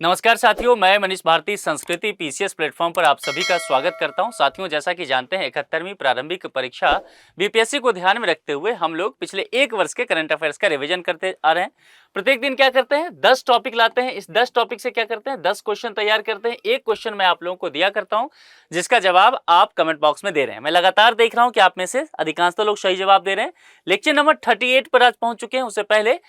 नमस्कार साथियों, मैं मनीष भारती संस्कृति पीसीएस प्लेटफॉर्म पर आप सभी का स्वागत करता हूं। साथियों, जैसा कि जानते हैं 71वीं प्रारंभिक परीक्षा बीपीएससी को ध्यान में रखते हुए हम लोग पिछले एक वर्ष के करंट अफेयर्स का रिवीजन करते आ रहे हैं। प्रत्येक दिन क्या करते हैं, 10 टॉपिक लाते हैं। इस 10 टॉपिक से क्या करते हैं, 10 क्वेश्चन तैयार करते हैं। एक क्वेश्चन मैं आप लोगों को दिया करता हूं जिसका जवाब आप कमेंट बॉक्स में दे रहे हैं। मैं लगातार देख रहा हूं कि आप में से अधिकांश तो लोग सही जवाब दे रहे हैं। लेक्चर नंबर 38 पर आज पहुंच चुके हैं। उससे पहले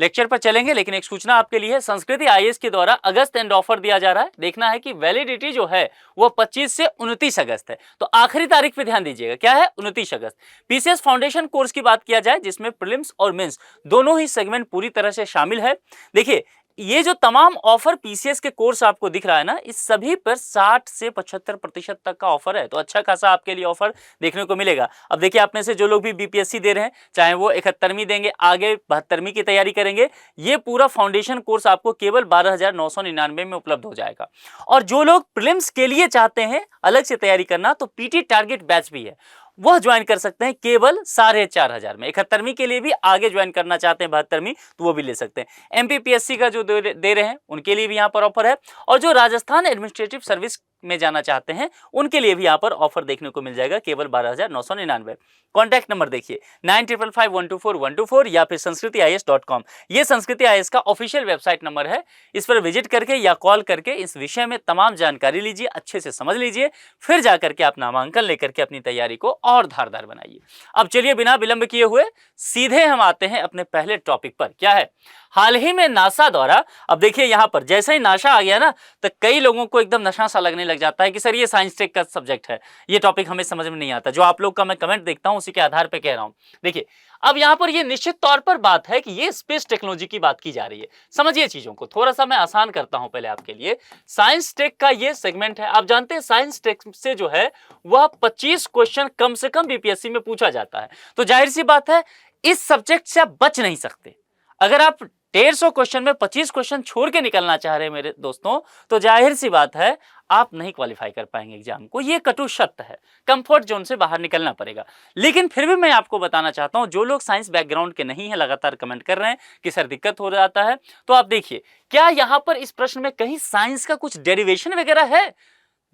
लेक्चर पर चलेंगे, लेकिन एक सूचना आपके लिए है। संस्कृति आईएएस के द्वारा अगस्त एंड ऑफर दिया जा रहा है। देखना है कि वैलिडिटी जो है वो 25 से 29 अगस्त है, तो आखिरी तारीख पे ध्यान दीजिएगा। क्या है? 29 अगस्त। पीसीएस फाउंडेशन कोर्स की बात किया जाए जिसमें प्रीलिम्स और मेंस दोनों ही सेगमेंट पूरी तरह से शामिल है। देखिए, ये जो तमाम ऑफर पीसीएस के कोर्स आपको दिख रहा है ना, इस सभी पर 60 से 75% तक का ऑफर है, तो अच्छा खासा आपके लिए ऑफर देखने को मिलेगा। अब देखिए, आप में से जो लोग भी बीपीएससी दे रहे हैं, चाहे वो 71वीं देंगे, आगे 72वीं की तैयारी करेंगे, ये पूरा फाउंडेशन कोर्स आपको केवल 12,999 में उपलब्ध हो जाएगा। और जो लोग प्रीलिम्स के लिए चाहते हैं अलग से तैयारी करना, तो पीटी टारगेट बैच भी है, वह ज्वाइन कर सकते हैं केवल 4,500 में। 71वीं के लिए भी आगे ज्वाइन करना चाहते हैं 72वीं, तो वो भी ले सकते हैं। एमपीपीएससी का जो दे रहे हैं उनके लिए भी यहाँ पर ऑफर है, और जो राजस्थान एडमिनिस्ट्रेटिव सर्विस में जाना चाहते हैं उनके लिए भी यहाँ पर ऑफर देखने को मिल जाएगा केवल 12,999। कॉन्टैक्ट नंबर देखिए 9555124124 या फिर sanskritis.com। ये संस्कृति आईएएस का ऑफिशियल वेबसाइट नंबर है। इस पर विजिट करके या कॉल करके इस विषय में तमाम जानकारी लीजिए, अच्छे से समझ लीजिए, फिर जाकर के आप नामांकन लेकर के अपनी तैयारी को और धारदार बनाइए। अब चलिए, बिना विलंब किए हुए सीधे हम आते हैं अपने पहले टॉपिक पर। क्या है? हाल ही में नासा द्वारा, अब देखिए यहां पर जैसे ही नासा आ गया ना, तो कई लोगों को एकदम नशा सा लगने लग जाता है कि सर ये साइंस टेक का सब्जेक्ट है, ये टॉपिक हमें समझ में नहीं आता। जो आप लोग का मैं कमेंट देखता हूं उसी के आधार पर कह रहा हूं। देखिए, अब यहां पर ये निश्चित तौर पर बात है कि ये स्पेस टेक्नोलॉजी की बात की जा रही है। समझिए चीजों को, थोड़ा सा मैं आसान करता हूं पहले आपके लिए। साइंस टेक का ये सेगमेंट है। आप जानते हैं साइंस टेक से जो है वह 25 क्वेश्चन कम से कम बीपीएससी में पूछा जाता है, तो जाहिर सी बात है इस सब्जेक्ट से आप बच नहीं सकते। अगर आप 150 क्वेश्चन में 25 क्वेश्चन छोड़ के निकलना चाह रहे हैं मेरे दोस्तों, तो जाहिर सी बात है आप नहीं क्वालिफाई कर पाएंगे एग्जाम को। ये कटु सत्य है, कंफर्ट जोन से बाहर निकलना पड़ेगा। लेकिन फिर भी मैं आपको बताना चाहता हूं, जो लोग साइंस बैकग्राउंड के नहीं है, लगातार कमेंट कर रहे हैं कि सर दिक्कत हो जाता है, तो आप देखिए क्या यहां पर इस प्रश्न में कहीं साइंस का कुछ डेरिवेशन वगैरह है।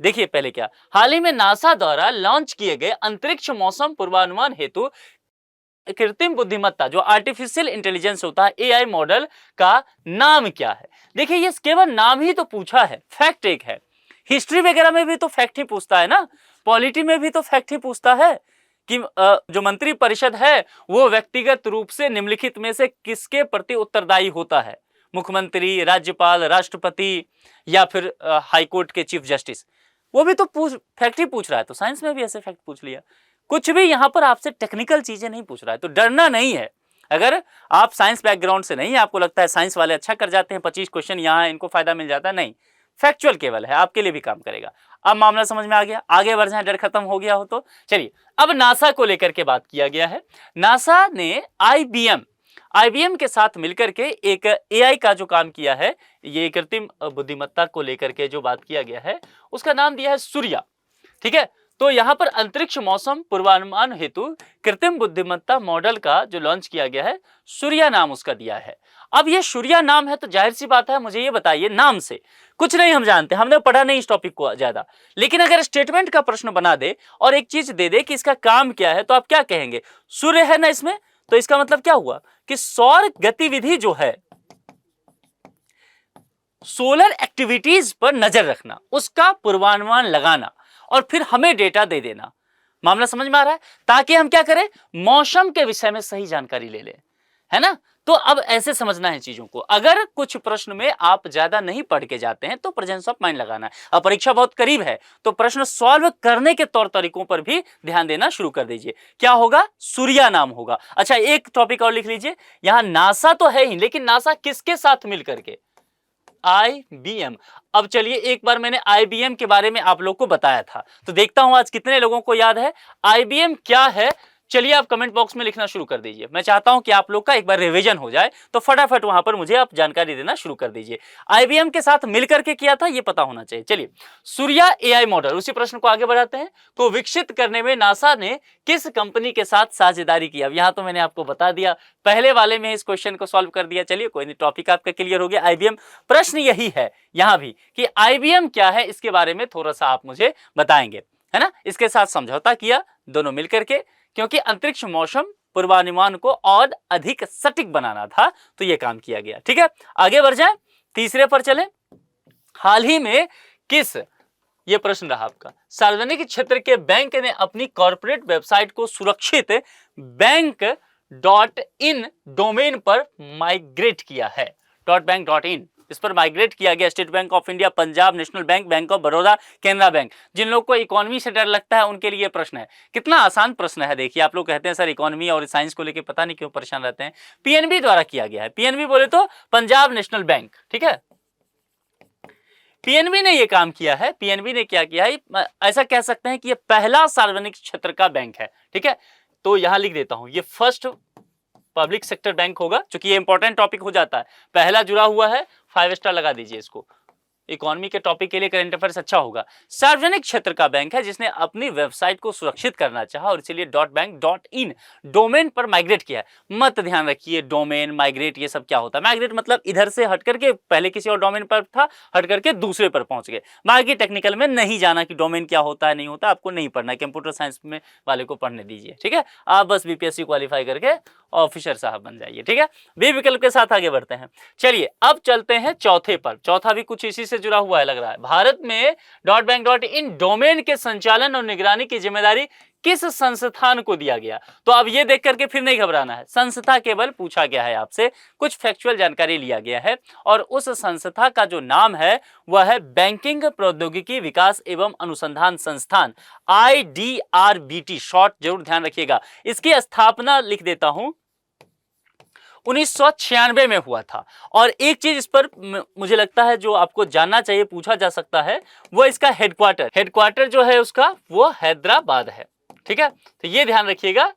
देखिए पहले क्या, हाल ही में नासा द्वारा लॉन्च किए गए अंतरिक्ष मौसम पूर्वानुमान हेतु कृत्रिम बुद्धिमत्ता, जो आर्टिफिशियल इंटेलिजेंस होता है, एआई मॉडल का नाम क्या है? देखिए, ये केवल नाम ही तो पूछा है, फैक्ट एक है। हिस्ट्री वगैरह में भी तो फैक्ट ही पूछता है ना, पॉलिटी में भी तो फैक्ट ही पूछता है कि जो मंत्री परिषद है वो व्यक्तिगत रूप से निम्नलिखित में से किसके प्रति उत्तरदायी होता है? मुख्यमंत्री, राज्यपाल, राष्ट्रपति, या फिर हाईकोर्ट के चीफ जस्टिस? वो भी तो फैक्ट ही पूछ रहा है, तो साइंस में भी ऐसे फैक्ट पूछ लिया। कुछ भी यहां पर आपसे टेक्निकल चीजें नहीं पूछ रहा है, तो डरना नहीं है। अगर आप साइंस बैकग्राउंड से नहीं है, आपको लगता है साइंस वाले अच्छा कर जाते हैं, 25 क्वेश्चन यहां इनको फायदा मिल जाता है, नहीं, फैक्चुअल केवल है, आपके लिए भी काम करेगा। अब मामला समझ में आ गया? आगे बढ़ जाए, डर खत्म हो गया हो तो चलिए। अब नासा को लेकर के बात किया गया है। नासा ने आईबीएम के साथ मिलकर के एक एआई का जो काम किया है, ये कृत्रिम बुद्धिमत्ता को लेकर के जो बात किया गया है, उसका नाम दिया है सूर्या। ठीक है, तो यहां पर अंतरिक्ष मौसम पूर्वानुमान हेतु कृत्रिम बुद्धिमत्ता मॉडल का जो लॉन्च किया गया है, सूर्या नाम उसका दिया है। अब ये सूर्या नाम है, तो जाहिर सी बात है, मुझे ये बताइए, नाम से कुछ नहीं हम जानते, हमने पढ़ा नहीं इस टॉपिक को ज्यादा, लेकिन अगर स्टेटमेंट का प्रश्न बना दे और एक चीज दे दे कि इसका काम क्या है, तो आप क्या कहेंगे? सूर्य है ना इसमें, तो इसका मतलब क्या हुआ कि सौर गतिविधि जो है, सोलर एक्टिविटीज पर नजर रखना, उसका पूर्वानुमान लगाना और फिर हमें डेटा दे देना। मामला समझ में आ रहा है? ताकि हम क्या करें, मौसम के विषय में सही जानकारी ले लें, है ना। तो अब ऐसे समझना है चीजों को। अगर कुछ प्रश्न में आप ज्यादा नहीं पढ़ के जाते हैं तो प्रेजेंस ऑफ माइंड लगाना है। अब परीक्षा बहुत करीब है, तो प्रश्न सॉल्व करने के तौर तरीकों पर भी ध्यान देना शुरू कर दीजिए। क्या होगा? सूर्या नाम होगा। अच्छा, एक टॉपिक और लिख लीजिए, यहां नासा तो है ही, लेकिन नासा किसके साथ मिलकर के? आईबीएम। अब चलिए, एक बार मैंने आईबीएम के बारे में आप लोग को बताया था, तो देखता हूं आज कितने लोगों को याद है आईबीएम क्या है। चलिए आप कमेंट बॉक्स में लिखना शुरू कर दीजिए। मैं चाहता हूं कि आप लोग का एक बार रिवीजन हो जाए, तो फटाफट वहां पर मुझे आप जानकारी देना शुरू कर दीजिए। आईबीएम के साथ मिलकर के किया था, ये पता होना चाहिए। चलिए, सूर्या एआई मॉडल, उसी प्रश्न को आगे बढ़ाते हैं, को विकसित करने में नासा ने किस कंपनी के साथ साझेदारी की? अब यहां तो मैंने आपको बता दिया, पहले वाले में इस क्वेश्चन को सॉल्व कर दिया। चलिए कोई नहीं, टॉपिक आपका क्लियर हो गया। आईबीएम, प्रश्न यही है यहां भी कि आईबीएम क्या है, इसके बारे में थोड़ा सा आप मुझे बताएंगे, है ना। इसके साथ समझौता किया दोनों मिलकर के, क्योंकि अंतरिक्ष मौसम पूर्वानुमान को और अधिक सटीक बनाना था, तो यह काम किया गया। ठीक है, आगे बढ़ जाए, तीसरे पर चले। हाल ही में किस, ये प्रश्न रहा आपका, सार्वजनिक क्षेत्र के बैंक ने अपनी कॉर्पोरेट वेबसाइट को सुरक्षित बैंक.इन डोमेन पर माइग्रेट किया है। .bank.in, इस पर माइग्रेट किया गया। State Bank of India, Punjab National Bank, Bank of Baroda, Canara Bank. जिन लोग को इकोनॉमी से डर लगता है उनके लिए प्रश्न है। कितना आसान प्रश्न है, देखिए। आप लोग कहते हैं सर इकोनॉमी और साइंस को लेकर पता नहीं क्यों परेशान रहते हैं। पीएनबी द्वारा किया गया है। पीएनबी बोले तो पंजाब नेशनल बैंक, ठीक है। पीएनबी ने यह काम किया है। पीएनबी ने क्या किया है, ऐसा कह सकते हैं कि यह पहला सार्वजनिक क्षेत्र का बैंक है। ठीक है, तो यहां लिख देता हूं, ये फर्स्ट पब्लिक सेक्टर बैंक होगा, क्योंकि ये इंपॉर्टेंट टॉपिक हो जाता है। पहला जुड़ा हुआ है, 5 स्टार लगा दीजिए इसको। इकोनॉमी के टॉपिक के लिए करंट अफेयर्स अच्छा होगा। सार्वजनिक क्षेत्र का बैंक है जिसने अपनी वेबसाइट को सुरक्षित करना चाहा और इसीलिए .bank.in डोमेन पर माइग्रेट किया है। मत ध्यान रखिए, डोमेन, माइग्रेट, ये सब क्या होता है। माइग्रेट मतलब इधर से हट करके, पहले किसी और डोमेन पर था, हट करके दूसरे पर पहुंच गए। बाकी टेक्निकल में नहीं जाना कि डोमेन क्या होता है नहीं होता, आपको नहीं पढ़ना, कंप्यूटर साइंस में वाले को पढ़ने दीजिए। ठीक है, आप बस बीपीएससी क्वालिफाई करके ऑफिसर साहब बन जाइए। ठीक है, बी विकल्प के साथ आगे बढ़ते हैं। चलिए अब चलते हैं चौथे पर। चौथा भी कुछ इसी से जुड़ा हुआ है लग रहा है। भारत में .bank.in डोमेन के संचालन और निगरानी की जिम्मेदारी किस संस्थान को दिया गया? तो अब ये देख करके फिर नहीं घबराना है, संस्था केवल पूछा गया है आपसे, कुछ फैक्चुअल जानकारी लिया गया है और उस संस्था का जो नाम है वह है बैंकिंग प्रौद्योगिकी विकास एवं अनुसंधान संस्थान, IDRBT, शॉर्ट जरूर ध्यान रखिएगा। इसकी स्थापना लिख देता हूं 1996 में हुआ था। और एक चीज इस पर मुझे लगता है जो आपको जानना चाहिए, पूछा जा सकता है, वो इसका हेडक्वार्टर जो है उसका वो हैदराबाद है। ठीक है, तो ये ध्यान रखिएगा,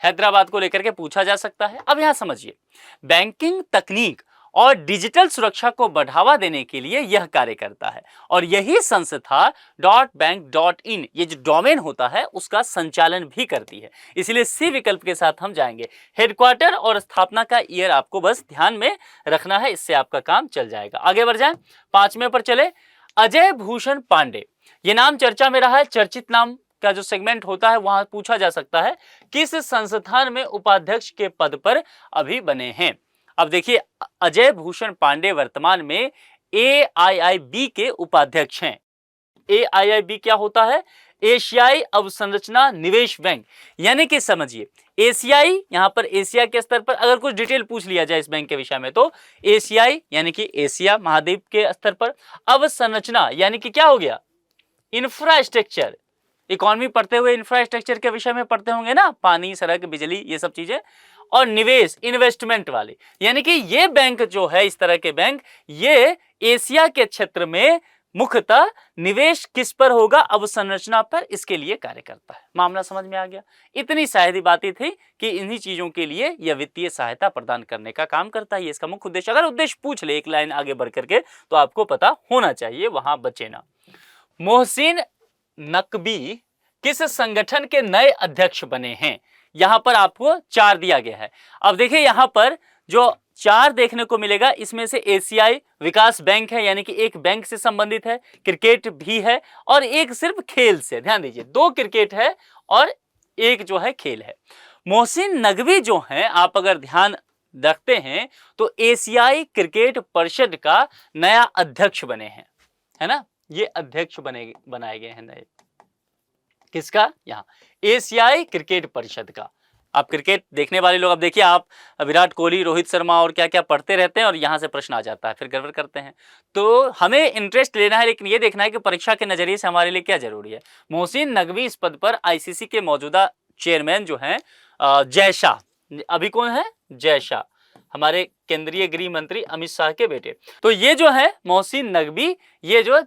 हैदराबाद को लेकर के पूछा जा सकता है। अब यहां समझिए, बैंकिंग तकनीक और डिजिटल सुरक्षा को बढ़ावा देने के लिए यह कार्य करता है और यही संस्था .bank.in ये जो डोमेन होता है उसका संचालन भी करती है। इसलिए सी विकल्प के साथ हम जाएंगे। हेडक्वार्टर और स्थापना का ईयर आपको बस ध्यान में रखना है, इससे आपका काम चल जाएगा। आगे बढ़ जाएं, 5वें पर चले। अजय भूषण पांडे, ये नाम चर्चा में रहा है, चर्चित नाम का जो सेगमेंट होता है वहां पूछा जा सकता है किस संस्थान में उपाध्यक्ष के पद पर अभी बने हैं। अब देखिए, अजय भूषण पांडे वर्तमान में AIIB के उपाध्यक्ष हैं। AIIB क्या होता है? एशियाई अवसंरचना निवेश बैंक, यानी कि समझिए एशियाई, यहां पर एशिया के स्तर पर अगर कुछ डिटेल पूछ लिया जाए इस बैंक के विषय में तो एशियाई यानी कि एशिया महाद्वीप के स्तर पर, अवसंरचना यानी कि क्या हो गया, इंफ्रास्ट्रक्चर। इकोनॉमी पढ़ते हुए इंफ्रास्ट्रक्चर के विषय में पढ़ते होंगे ना, पानी, सड़क, बिजली, ये सब चीजें। और निवेश, इन्वेस्टमेंट वाले, यानी कि ये बैंक जो है, इस तरह के बैंक, ये एशिया के क्षेत्र में मुख्यतः निवेश किस पर होगा, अवसंरचना पर, इसके लिए कार्य करता है। मामला समझ में आ गया। इतनी शायद बातें थी कि इन्हीं चीजों के लिए यह वित्तीय सहायता प्रदान करने का काम करता है। इसका मुख्य उद्देश्य, अगर उद्देश्य पूछ ले एक लाइन आगे बढ़ करके तो आपको पता होना चाहिए, वहां बचे ना। मोहसिन नकवी किस संगठन के नए अध्यक्ष बने हैं? यहां पर आपको 4 दिया गया है। अब देखिए यहां पर जो 4 देखने को मिलेगा, इसमें से एशियाई विकास बैंक है, यानी कि एक बैंक से संबंधित है, क्रिकेट भी है और एक सिर्फ खेल से। ध्यान दीजिए, 2 क्रिकेट है और एक जो है खेल है। मोहसिन नकवी जो हैं, आप अगर ध्यान रखते हैं तो एशियाई क्रिकेट परिषद का नया अध्यक्ष बने हैं, है ना। ये अध्यक्ष बनाए गए हैं नए, किसका? यहाँ एशियाई क्रिकेट परिषद का। आप क्रिकेट देखने वाले लोग, अब देखिए आप विराट कोहली, रोहित शर्मा और क्या क्या पढ़ते रहते हैं और यहाँ से प्रश्न आ जाता है, फिर गड़बड़ करते हैं। तो हमें इंटरेस्ट लेना है, लेकिन ये देखना है कि परीक्षा के नजरिए से हमारे लिए क्या जरूरी है। मोहसिन नकवी इस पद पर आईसीसी के मौजूदा चेयरमैन जो हैं जय शाह, अभी कौन है? जय शाह, हमारे केंद्रीय गृह मंत्री अमित शाह के बेटे। तो ये जो है मोहसिन नकवी, ये जो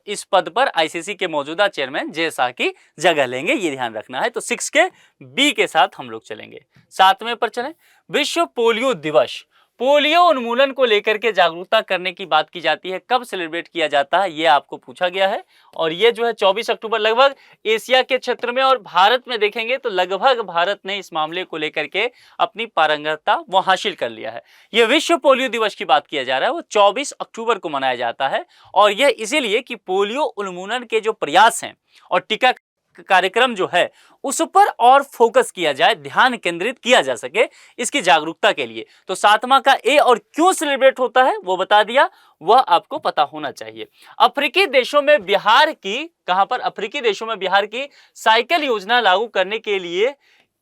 इस पद पर आईसीसी के मौजूदा चेयरमैन जय शाह की जगह लेंगे, ये ध्यान रखना है। तो 6 के बी के साथ हम लोग चलेंगे। 7वें पर चलें, विश्व पोलियो दिवस। पोलियो उन्मूलन को लेकर के जागरूकता करने की बात की जाती है, कब सेलिब्रेट किया जाता है ये आपको पूछा गया है। और ये जो है 24 अक्टूबर, लगभग एशिया के क्षेत्र में और भारत में देखेंगे तो लगभग भारत ने इस मामले को लेकर के अपनी पारंगतता वो हासिल कर लिया है। ये विश्व पोलियो दिवस की बात किया जा रहा है, वो 24 अक्टूबर को मनाया जाता है। और यह इसीलिए कि पोलियो उन्मूलन के जो प्रयास हैं और टीका कार्यक्रम जो है उस पर और फोकस किया जाए, ध्यान केंद्रित किया जा सके इसकी जागरूकता के लिए। तो 7वां का ए और क्यों सेलिब्रेट होता है वो बता दिया, वह आपको पता होना चाहिए। अफ्रीकी देशों में बिहार की, कहां पर, अफ्रीकी देशों में बिहार की साइकिल योजना लागू करने के लिए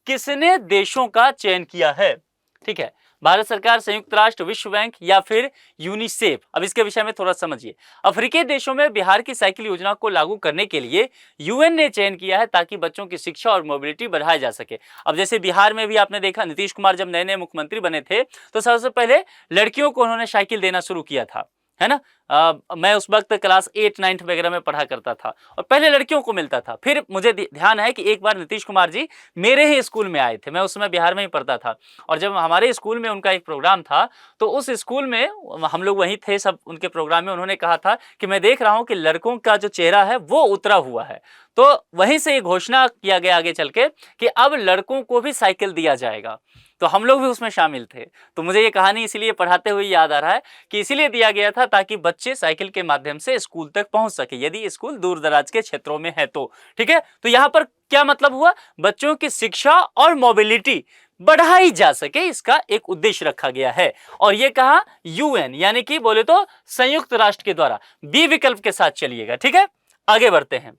किसने देशों का चयन किया है? ठीक है, भारत सरकार, संयुक्त राष्ट्र, विश्व बैंक या फिर यूनिसेफ। अब इसके विषय में थोड़ा समझिए। अफ्रीकी देशों में बिहार की साइकिल योजना को लागू करने के लिए यूएन ने चयन किया है ताकि बच्चों की शिक्षा और मोबिलिटी बढ़ाई जा सके। अब जैसे बिहार में भी आपने देखा, नीतीश कुमार जब नए नए मुख्यमंत्री बने थे तो सबसे पहले लड़कियों को उन्होंने साइकिल देना शुरू किया था, है ना। मैं उस वक्त क्लास 8, 9 वगैरह में पढ़ा करता था और पहले लड़कियों को मिलता था। फिर मुझे ध्यान है कि एक बार नीतीश कुमार जी मेरे ही स्कूल में आए थे, मैं उस समय बिहार में ही पढ़ता था, और जब हमारे स्कूल में उनका एक प्रोग्राम था तो उस स्कूल में हम लोग वहीं थे सब, उनके प्रोग्राम में उन्होंने कहा था कि मैं देख रहा हूँ कि लड़कों का जो चेहरा है वो उतरा हुआ है। तो वहीं से ये घोषणा किया गया आगे चल के कि अब लड़कों को भी साइकिल दिया जाएगा। तो हम लोग भी उसमें शामिल थे। तो मुझे ये कहानी इसलिए पढ़ाते हुए याद आ रहा है कि इसीलिए दिया गया था ताकि बच्चे साइकिल के माध्यम से स्कूल तक पहुंच सके, यदि स्कूल दूर दराज के क्षेत्रों में है तो। ठीक है, तो यहां पर क्या मतलब हुआ, बच्चों की शिक्षा और मोबिलिटी बढ़ाई जा सके, इसका एक उद्देश्य रखा गया है। और ये कहा यूएन, यानी कि बोले तो संयुक्त राष्ट्र के द्वारा। बी विकल्प के साथ चलिएगा। ठीक है, आगे बढ़ते हैं।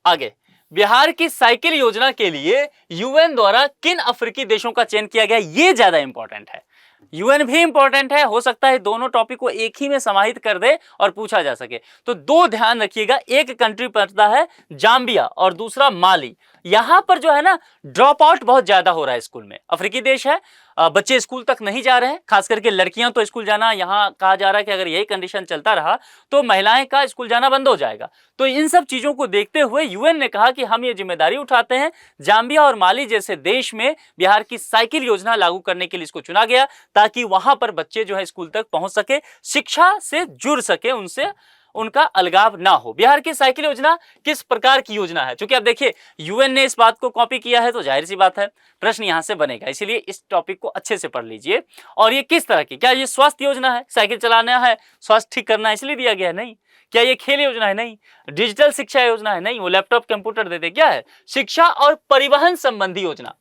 आगे, बिहार की साइकिल योजना के लिए यूएन द्वारा किन अफ्रीकी देशों का चयन किया गया, ये ज्यादा इंपॉर्टेंट है। यूएन भी इंपॉर्टेंट है, हो सकता है दोनों टॉपिक को एक ही में समाहित कर दे और पूछा जा सके। तो दो ध्यान रखिएगा, एक कंट्री पड़ता है जाम्बिया और दूसरा माली। यहां पर जो है ना ड्रॉप आउट बहुत ज्यादा हो रहा है स्कूल में। अफ्रीकी देश है, बच्चे स्कूल तक नहीं जा रहे हैं, खास करके लड़कियां तो स्कूल जाना, यहां कहा जा रहा है कि अगर यही कंडीशन चलता रहा तो महिलाएं का स्कूल जाना बंद हो जाएगा। तो इन सब चीजों को देखते हुए यूएन ने कहा कि हम ये जिम्मेदारी उठाते हैं, जाम्बिया और माली जैसे देश में बिहार की साइकिल योजना लागू करने के लिए इसको चुना गया ताकि वहां पर बच्चे जो है स्कूल तक पहुंच सके, शिक्षा से जुड़ सके, उनसे उनका अलगाव ना हो। बिहार की साइकिल योजना किस प्रकार की योजना है? क्योंकि अब देखिए यूएन ने इस बात को कॉपी किया है तो जाहिर सी बात है प्रश्न यहां से बनेगा, इसीलिए इस टॉपिक को अच्छे से पढ़ लीजिए। और ये किस तरह की, क्या ये स्वास्थ्य योजना है, साइकिल चलाना है, स्वास्थ्य ठीक करना है इसलिए दिया गया है? नहीं। क्या ये खेल योजना है? नहीं। डिजिटल शिक्षा योजना है? नहीं। वो लैपटॉप कंप्यूटर देते, क्या है? शिक्षा और परिवहन संबंधी योजना,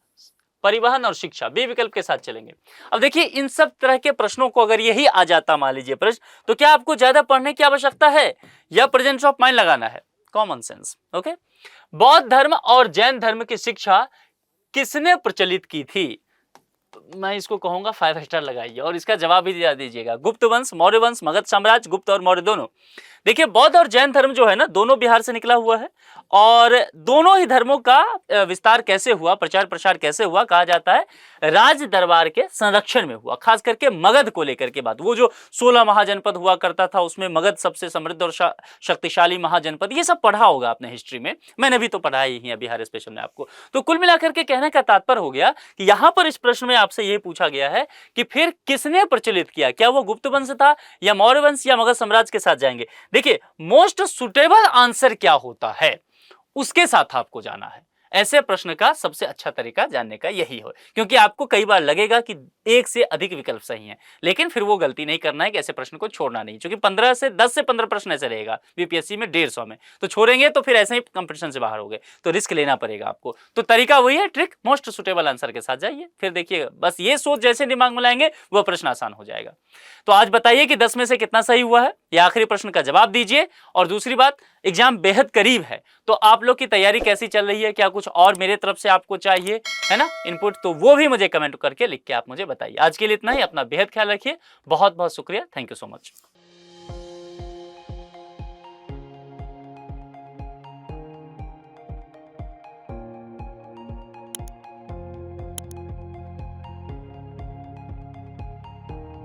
परिवहन और शिक्षा, बी विकल्प के साथ चलेंगे। अब देखिए इन सब तरह के प्रश्नों को अगर यही आ जाता मान लीजिए प्रश्न, तो क्या आपको ज्यादा पढ़ने की आवश्यकता है या प्रेजेंस ऑफ माइंड लगाना है? Common sense. ओके, बौद्ध धर्म और जैन धर्म की शिक्षा किसने प्रचलित की थी? मैं इसको कहूंगा 5 स्टार लगाइए और इसका जवाब भी दिया दीजिएगा। गुप्त वंश, मौर्य वंश, मगध साम्राज्य, गुप्त और मौर्य दोनों। देखिए बौद्ध और जैन धर्म जो है ना दोनों बिहार से निकला हुआ है, और दोनों ही धर्मों का विस्तार कैसे हुआ, प्रचार प्रसार कैसे हुआ, कहा जाता है राज दरबार के संरक्षण में हुआ, खास करके मगध को लेकर के बात। वो जो 16 महाजनपद हुआ करता था उसमें मगध सबसे समृद्ध और शक्तिशाली महाजनपद, ये सब पढ़ा होगा आपने हिस्ट्री में, मैंने भी तो पढ़ा ही है बिहार स्पेशल में आपको। तो कुल मिलाकर के कहने का तात्पर्य हो गया कि यहां पर इस प्रश्न में आपसे यह पूछा गया है कि फिर किसने प्रचलित किया, क्या वो गुप्त वंश था या मौर्य वंश या मगध साम्राज्य के साथ जाएंगे। देखिए मोस्ट सुटेबल आंसर क्या होता है उसके साथ आपको जाना है। ऐसे प्रश्न का सबसे अच्छा तरीका जानने का यही हो, क्योंकि आपको कई बार लगेगा कि एक से अधिक विकल्प सही हैं, लेकिन फिर वो गलती नहीं करना है कि ऐसे प्रश्न को छोड़ना नहीं, क्योंकि 10 से 15 प्रश्न ऐसे रहेगा बीपीएससी में 150 में, तो छोड़ेंगे तो फिर ऐसे ही कंपटीशन से बाहर हो गए, तो रिस्क लेना पड़ेगा आपको। तो तरीका वही है, ट्रिक मोस्ट सुटेबल आंसर के साथ जाइए, फिर देखिएगा बस ये सोच जैसे दिमाग में लाएंगे वह प्रश्न आसान हो जाएगा। तो आज बताइए कि 10 में से कितना सही हुआ है, ये आखिरी प्रश्न का जवाब दीजिए। और दूसरी बात, एग्जाम बेहद करीब है, तो आप लोग की तैयारी कैसी चल रही है, क्या कुछ और मेरे तरफ से आपको चाहिए है ना इनपुट, तो वो भी मुझे कमेंट करके लिख के आप मुझे बताइए। आज के लिए इतना ही, अपना बेहद ख्याल रखिए, बहुत बहुत शुक्रिया, थैंक यू सो मच।